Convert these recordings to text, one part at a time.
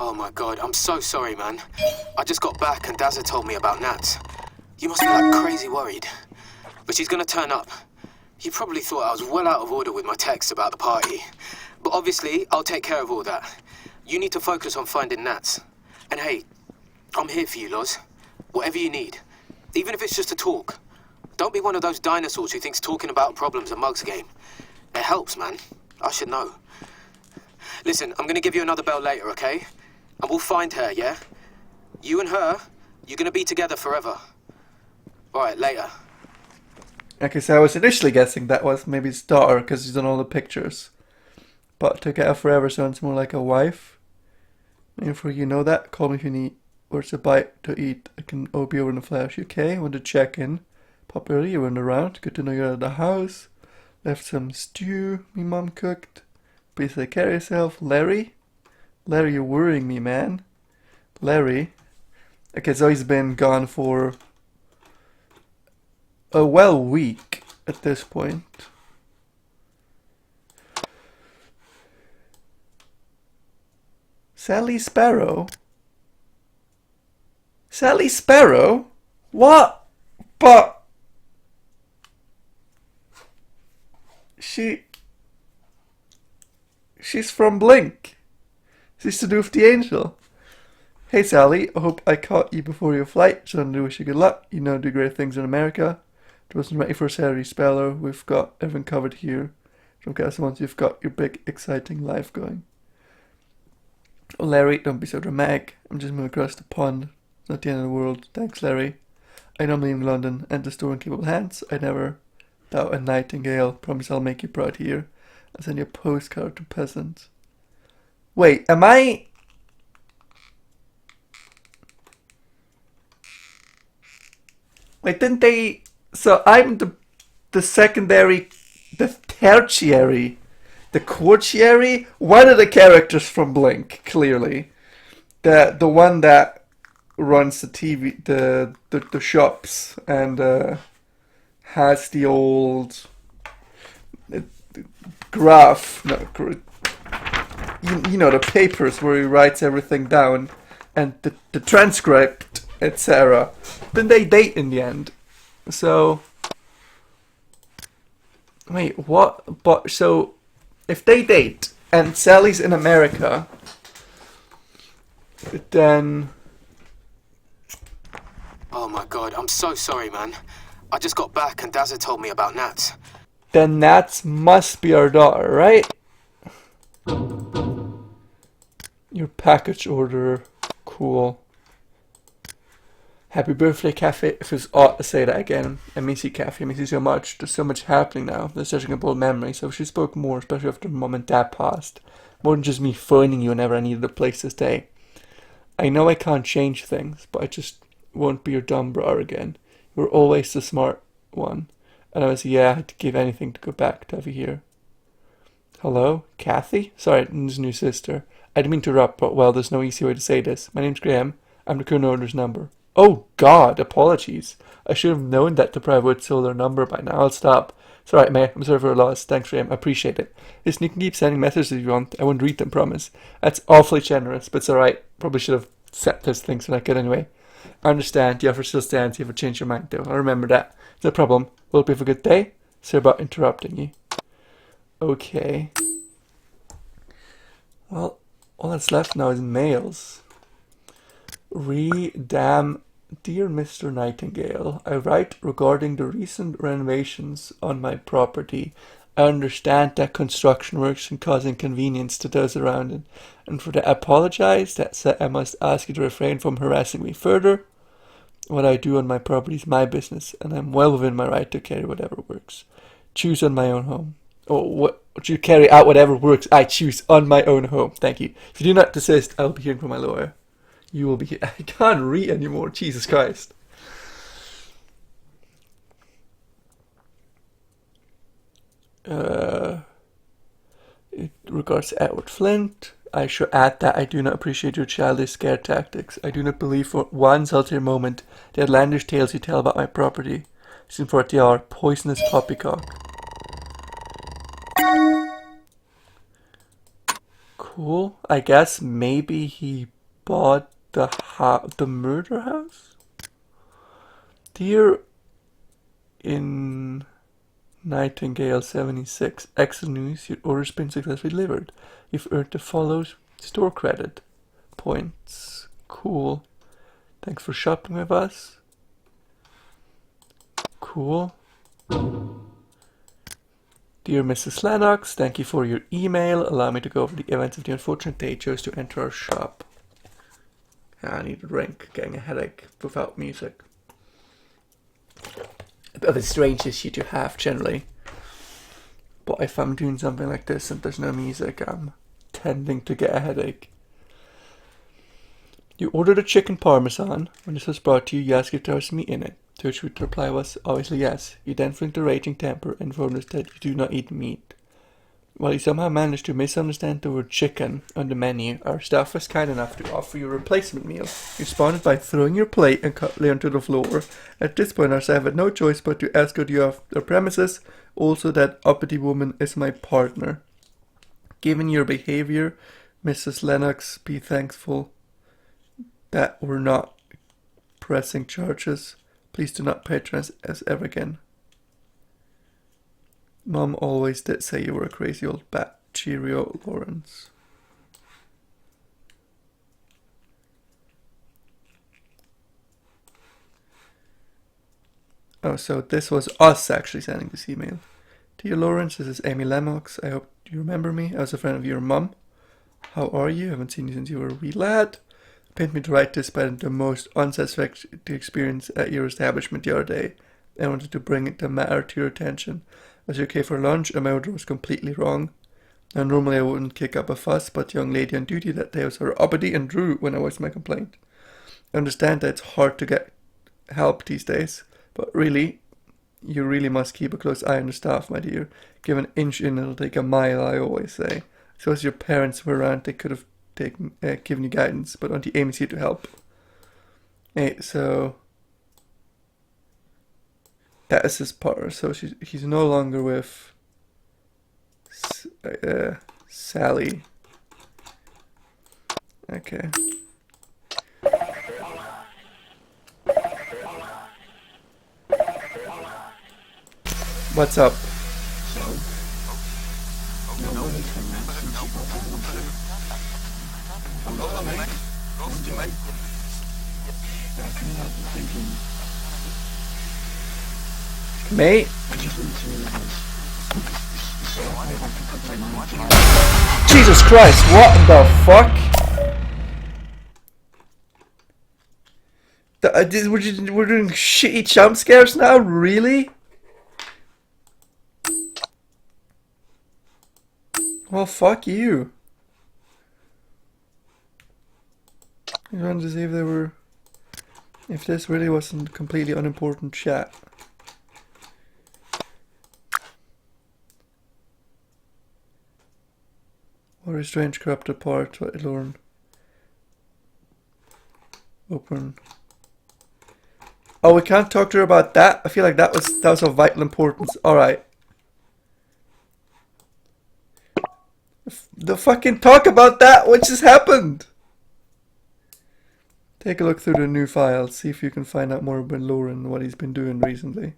Oh my god, I'm so sorry, man. I just got back and Dazza told me about Nats. You must be like crazy worried. But she's gonna turn up. You probably thought I was well out of order with my text about the party. But obviously, I'll take care of all that. You need to focus on finding Nats. And hey, I'm here for you, Loz. Whatever you need. Even if it's just a talk. Don't be one of those dinosaurs who thinks talking about problems a mug's game. It helps, man. I should know. Listen, I'm gonna give you another bell later, okay? And we'll find her, yeah? You and her, you're gonna be together forever. Alright, later. Okay, so I was initially guessing that was maybe his daughter, because he's done all the pictures. But together forever sounds more like a wife. And for you know that, call me if you need. Where's a bite to eat? I can be over in the flash. You okay? Want to check in? Pop early, you weren't around. Good to know you're out of the house. Left some stew me mom cooked. Please take care of yourself. Larry? Larry, you're worrying me, man. Larry? Okay, so he's been gone for a week at this point. Sally Sparrow? Sally Sparrow? What? But she's from Blink. She's to do with the angel. Hey Sally, I hope I caught you before your flight. So I wish you good luck. You know, do great things in America. It wasn't ready for Sally Sparrow. We've got everything covered here. From Cast once you've got your big, exciting life going. Oh, Larry, don't be so dramatic. I'm just moving across the pond. It's not the end of the world. Thanks, Larry. I normally in London and the store in capable hands. I never doubt a nightingale. Promise I'll make you proud here. I'll send you a postcard to peasants. Wait, am I... Wait, didn't they... So I'm the secondary... The tertiary... The quaternary, one of the characters from Blink, clearly. The one that runs the TV, the shops, and has the old graph, you know, the papers where he writes everything down, and the transcript, etc. Then they date in the end. So, wait, what? But so. If they date and Sally's in America, then... Oh my god, I'm so sorry, man. I just got back and Dazza told me about Nats. Then Nats must be our daughter, right? Your package order. Cool. Happy birthday, Cafe. It feels odd to say that again. I miss you, Cafe. I miss you so much. There's so much happening now. There's such a couple of memories. So she spoke more, especially after Mom and Dad passed. More than just me phoning you whenever I needed a place to stay. I know I can't change things, but I just won't be your dumb brother again. You were always the smart one. And I was, yeah, I had to give anything to go back to have you here. Hello? Kathy? Sorry, it's a new sister. I didn't mean to interrupt, but well, there's no easy way to say this. My name's Graham. I'm the current owner's number. Oh God, apologies. I should have known that the private would sold their number by now. I'll stop. It's alright, mate. I'm sorry for your loss. Thanks, Graham. I appreciate it. Listen, you can keep sending messages if you want. I won't read them, promise. That's awfully generous, but it's alright. Probably should have set those things so I could anyway. I understand. The offer still stands. You haven't changed your mind, though. I'll remember that. No problem. Will it be have a good day? Sorry about interrupting you. Okay. Well, all that's left now is mails. Dear Mr. Nightingale, I write regarding the recent renovations on my property. I understand that construction works can cause inconvenience to those around it, and for that I apologize. That said, I must ask you to refrain from harassing me further. What I do on my property is my business, and I'm well within my right to carry whatever works. Choose on my own home. Oh, what you carry out whatever works, I choose on my own home. Thank you. If you do not desist, I will be hearing from my lawyer. You will be... I can't read anymore. Jesus Christ. In regards to Edward Flint, I should add that I do not appreciate your childish scare tactics. I do not believe for one solitary moment the outlandish tales you tell about my property. Seem for what they are, poisonous poppycock. Cool. I guess maybe he bought the murder house? Dear in Nightingale 76, excellent news, your order's been successfully delivered. You've earned the follows store credit points. Cool. Thanks for shopping with us. Cool. Dear Mrs. Lennox, thank you for your email. Allow me to go over the events of the unfortunate day you chose to enter our shop. I need a drink, getting a headache without music. A bit of a strange issue to have generally. But if I'm doing something like this and there's no music, I'm tending to get a headache. You ordered a chicken parmesan. When this was brought to you, you asked if there was meat in it. To which the reply was obviously yes. You then flicked a raging temper and informed us that you do not eat meat. While you somehow managed to misunderstand the word chicken on the menu, our staff was kind enough to offer you a replacement meal. You responded by throwing your plate and cutlery onto the floor. At this point, our staff had no choice but to escort you off the premises. Also, that uppity woman is my partner. Given your behavior, Mrs. Lennox, be thankful that we're not pressing charges. Please do not patronize us ever again. Mom always did say you were a crazy old bat. Cheerio, Lawrence. Oh, so this was us actually sending this email. Dear Lawrence, this is Amy Lennox. I hope you remember me. I was a friend of your mum. How are you? I haven't seen you since you were a wee lad. Paid me to write this, but the most unsatisfactory experience at your establishment the other day. I wanted to bring the matter to your attention. Was you okay for lunch? And my order was completely wrong. Now normally I wouldn't kick up a fuss, but the young lady on duty that day was her uppity and drew when I voiced my complaint. I understand that it's hard to get help these days, but really, you really must keep a close eye on the staff, my dear. Give an inch in, it'll take a mile, I always say. So as your parents were around, they could have given you guidance, but Auntie Amy's here to help. Hey, so that is his partner. So he's no longer with Sally. Okay. What's up? Mate? Jesus Christ, what the fuck? We're doing shitty jump scares now? Really? Well, fuck you. I wanted to see if this really wasn't completely unimportant chat. What a strange corrupted part, what Lauren. Open. Oh, we can't talk to her about that? I feel like that was of vital importance. Alright. The fucking talk about that! What just happened? Take a look through the new files, see if you can find out more about Lauren and what he's been doing recently.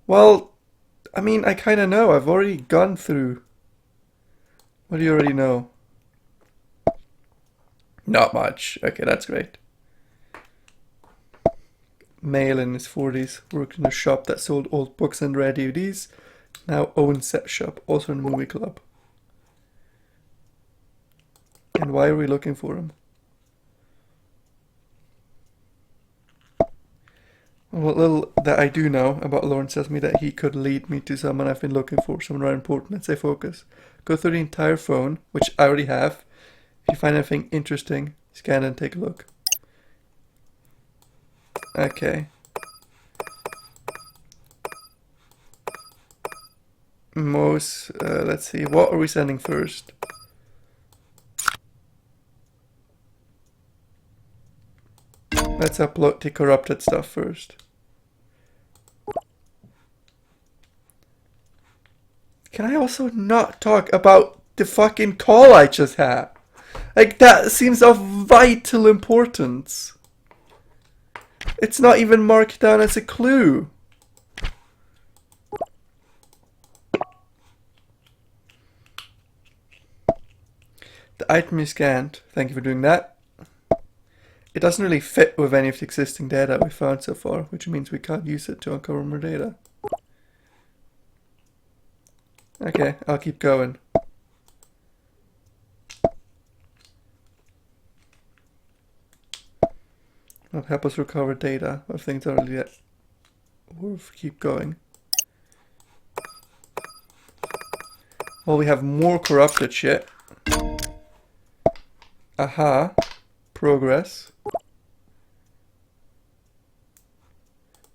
Well, I mean, I kind of know. I've already gone through. What do you already know? Not much. Okay, that's great. Male in his 40s, worked in a shop that sold old books and rare DVDs. Now owns set shop, also in a movie club. And why are we looking for him? What little that I do know about Lawrence tells me that he could lead me to someone I've been looking for, someone rather important. Let's say focus. Go through the entire phone, which I already have. If you find anything interesting, scan and take a look. Okay. Let's see, what are we sending first? Let's upload the corrupted stuff first. Can I also not talk about the fucking call I just had? Like, that seems of vital importance. It's not even marked down as a clue. The item you scanned, thank you for doing that. It doesn't really fit with any of the existing data we found so far, which means we can't use it to uncover more data. Okay, I'll keep going. That'll help us recover data if things are really worth keep going. Well, we have more corrupted shit. Aha. Progress.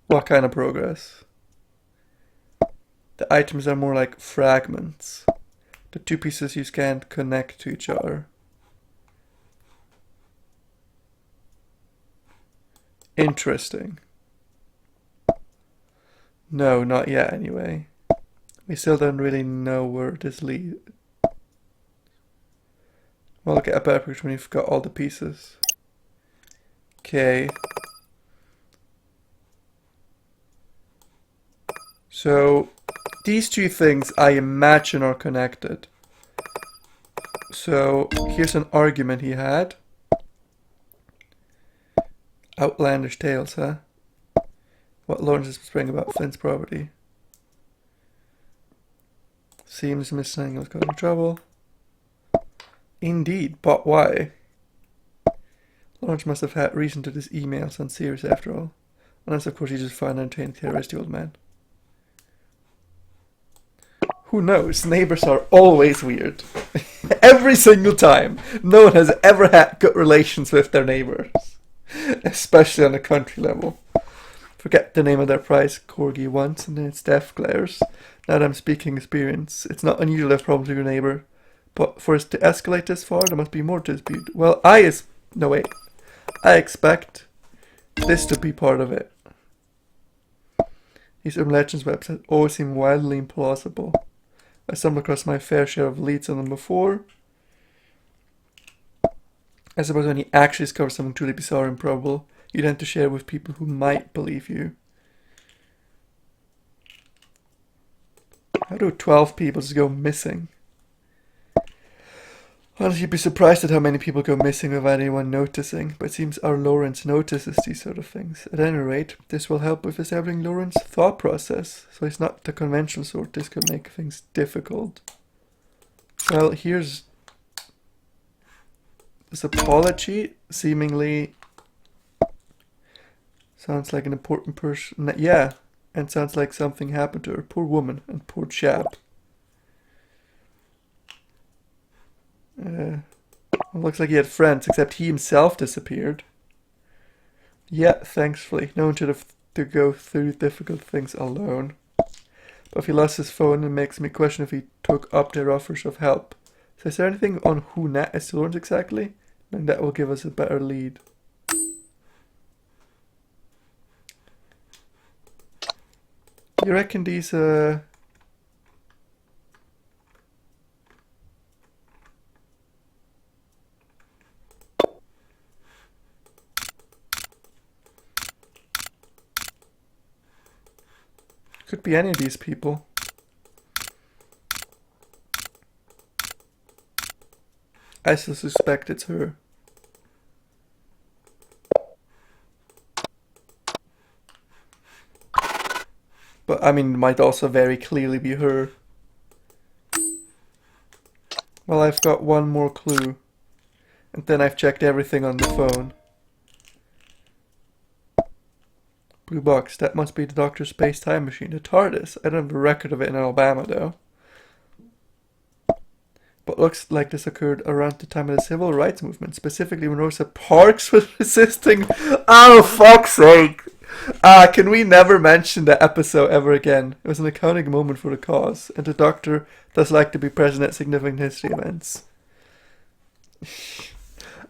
What kind of progress? The items are more like fragments. The two pieces you scanned connect to each other. Interesting. No, not yet anyway. We still don't really know where this leads. Well, I'll get a better picture when you've got all the pieces. Okay. So, these two things I imagine are connected. So, here's an argument he had. Outlandish tales, huh? What Lawrence is whispering about Flint's property. Seems Miss Nightingale's causing trouble. Indeed, but why? Lawrence must have had reason to this email sounds serious after all. Unless of course he just found out to terrorist the old man. Who knows? Neighbors are always weird. Every single time. No one has ever had good relations with their neighbors. Especially on a country level. Forget the name of their prize corgi once and then its death glares. Now that I'm speaking experience, it's not unusual to have problems with your neighbor. But for us to escalate this far, there must be more to dispute. Well, I expect this to be part of it. These urban legends websites always seem wildly implausible. I stumbled across my fair share of leads on them before. I suppose when you actually discover something truly bizarre and improbable, you tend to share with people who might believe you. How do 12 people just go missing? Honestly, you'd be surprised at how many people go missing without anyone noticing, but it seems our Lawrence notices these sort of things. At any rate, this will help with disabling Lawrence's thought process, so he's not the conventional sort. This could make things difficult. Well, here's this apology, seemingly sounds like an important person. Yeah, and sounds like something happened to her. Poor woman and poor chap. Looks like he had friends, except he himself disappeared. Yeah, thankfully. No one should have to go through difficult things alone. But if he lost his phone, it makes me question if he took up their offers of help. So is there anything on who Nat is Lawrence exactly? Then that will give us a better lead. You reckon these, could be any of these people. I still suspect it's her. But I mean, it might also very clearly be her. Well, I've got one more clue. And then I've checked everything on the phone. Blue box, that must be the Doctor's space-time machine, the TARDIS. I don't have a record of it in Alabama, though. But looks like this occurred around the time of the Civil Rights Movement, specifically when Rosa Parks was resisting. Oh, fuck's sake! Can we never mention that episode ever again? It was an iconic moment for the cause, and the Doctor does like to be present at significant history events.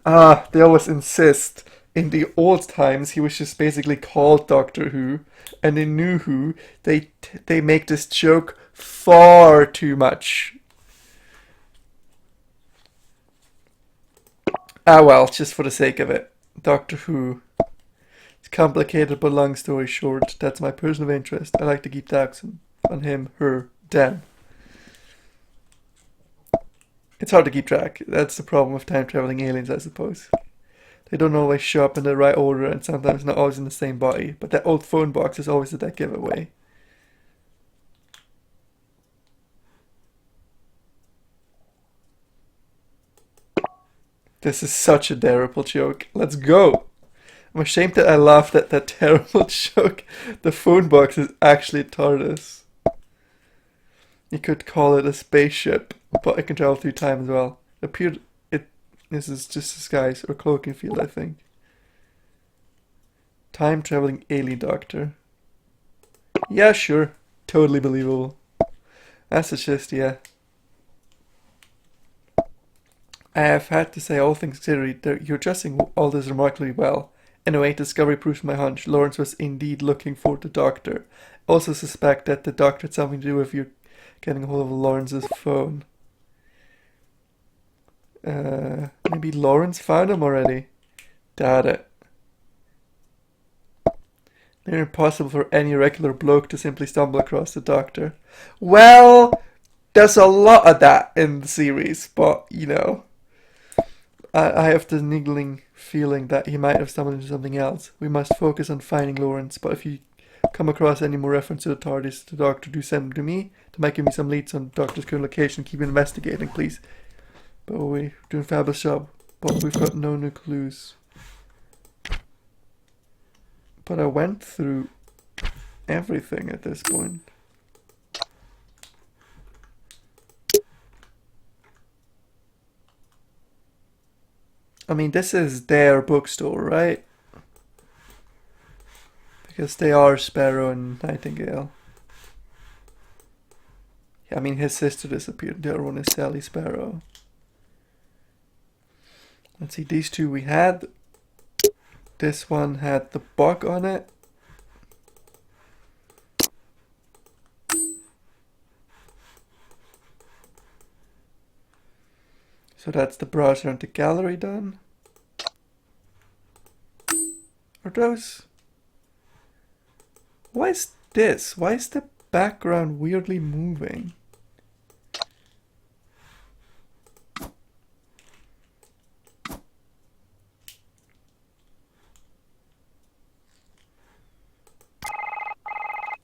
They always insist in the old times, he was just basically called Doctor Who, and in New Who, they make this joke far too much. Ah well, just for the sake of it. Doctor Who. It's complicated, but long story short, that's my personal interest. I like to keep tabs on him, her, them. It's hard to keep track. That's the problem with time traveling aliens, I suppose. They don't always show up in the right order, and sometimes not always in the same body. But that old phone box is always a dead giveaway. This is such a terrible joke. Let's go! I'm ashamed that I laughed at that terrible joke. The phone box is actually a TARDIS. You could call it a spaceship, but it can travel through time as well. This is just disguise or cloaking field, I think. Time traveling alien doctor. Yeah, sure. Totally believable. That's just, yeah. I have had to say, all things considered, you're dressing all this remarkably well. In a way, discovery proves my hunch. Lawrence was indeed looking for the doctor. Also suspect that the doctor had something to do with you getting a hold of Lawrence's phone. Maybe Lawrence found him already. Doubt it. Near impossible for any regular bloke to simply stumble across the doctor. Well, there's a lot of that in the series, but, you know, I have the niggling feeling that he might have stumbled into something else. We must focus on finding Lawrence, but if you come across any more reference to the TARDIS, the doctor, do send them to me. They might give me some leads on the doctor's current location. Keep investigating, please. But we're doing a fabulous job, but we've got no new clues. But I went through everything at this point. I mean, this is their bookstore, right? Because they are Sparrow and Nightingale. Yeah, I mean, his sister disappeared. The other one is Sally Sparrow. Let's see, these two we had. This one had the bug on it. So that's the browser and the gallery done. Are those... Why is this? Why is the background weirdly moving?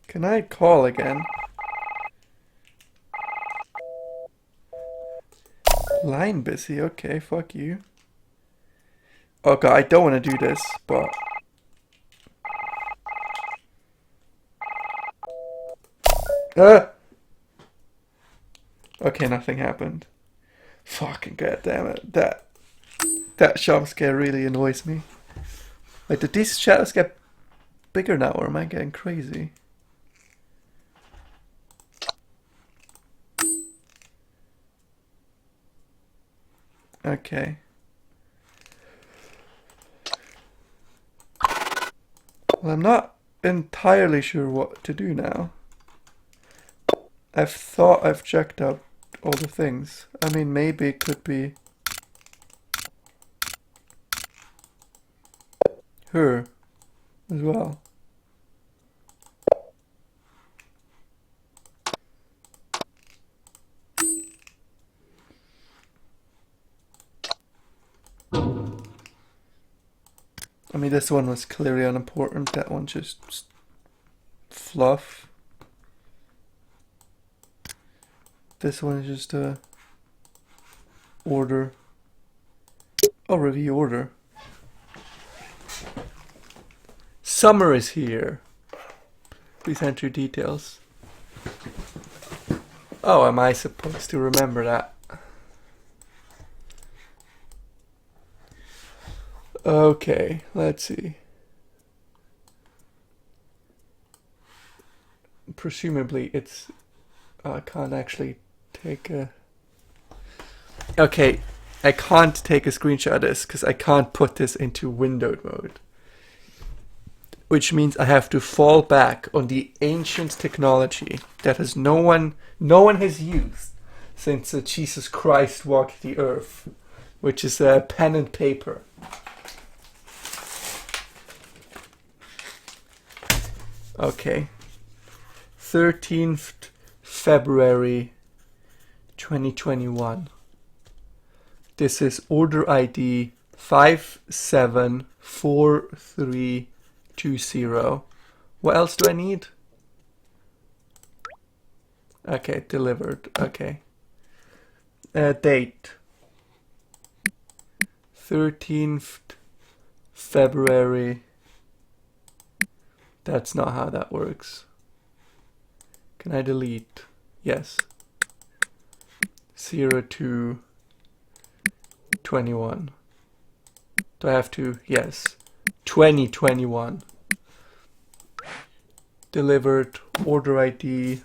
Can I call again? Line busy, okay, fuck you. Okay, I don't want to do this, but... Okay, nothing happened. Fucking goddammit, that jumpscare really annoys me. Like, did these shadows get bigger now, or am I getting crazy? Okay. Well, I'm not entirely sure what to do now. I've thought I've checked out all the things. I mean, maybe it could be her as well. I mean, this one was clearly unimportant. That one just fluff. This one is just a order. Oh, review order. Summer is here. Please enter details. Oh, am I supposed to remember that? Okay, let's see. Presumably it's... I can't actually take a... Okay, I can't take a screenshot of this because I can't put this into windowed mode. Which means I have to fall back on the ancient technology that has no one has used since Jesus Christ walked the earth, which is pen and paper. Okay. 13th February 2021. This is order ID 574320. What else do I need? Okay, delivered. Okay. Date 13th February. That's not how that works. Can I delete? Yes. 0221. Do I have to? Yes. 2021. Delivered. Order ID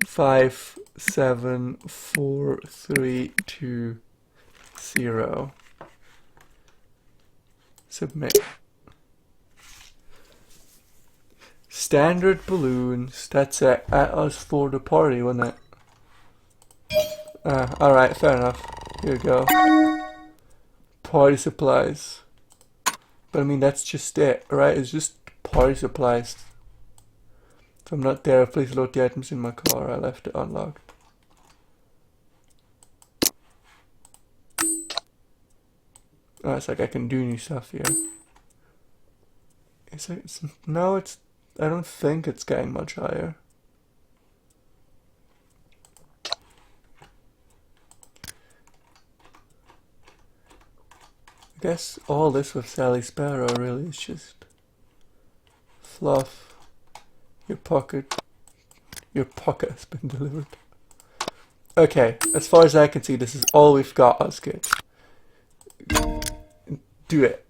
574320. Submit. Standard balloons. That's it. At us for the party, wasn't it? Alright, fair enough. Here we go. Party supplies. But I mean, that's just it, right? It's just party supplies. If I'm not there, please load the items in my car. I left it unlocked. Oh, it's like I can do new stuff here. No, I don't think it's getting much higher. I guess all this with Sally Sparrow really is just fluff. Your pocket has been delivered. Okay, as far as I can see, this is all we've got, us kids. Do it.